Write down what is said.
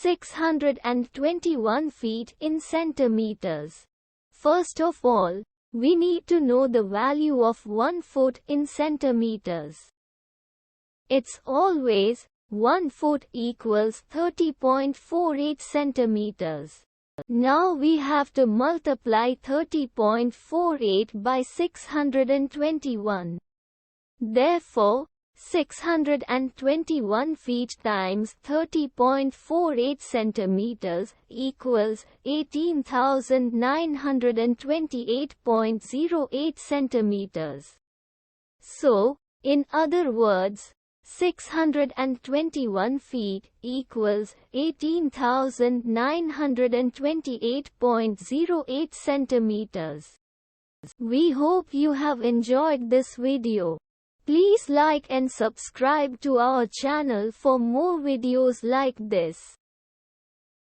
621 feet in centimeters. First of all, we need to know the value of 1 foot in centimeters. It's always 1 foot equals 30.48 centimeters. Now we have to multiply 30.48 by 621. Therefore, 621 feet times 30.48 centimeters equals 18,928.08 centimeters. So, in other words, 621 feet equals 18,928.08 centimeters. We hope you have enjoyed this video. Please like and subscribe to our channel for more videos like this.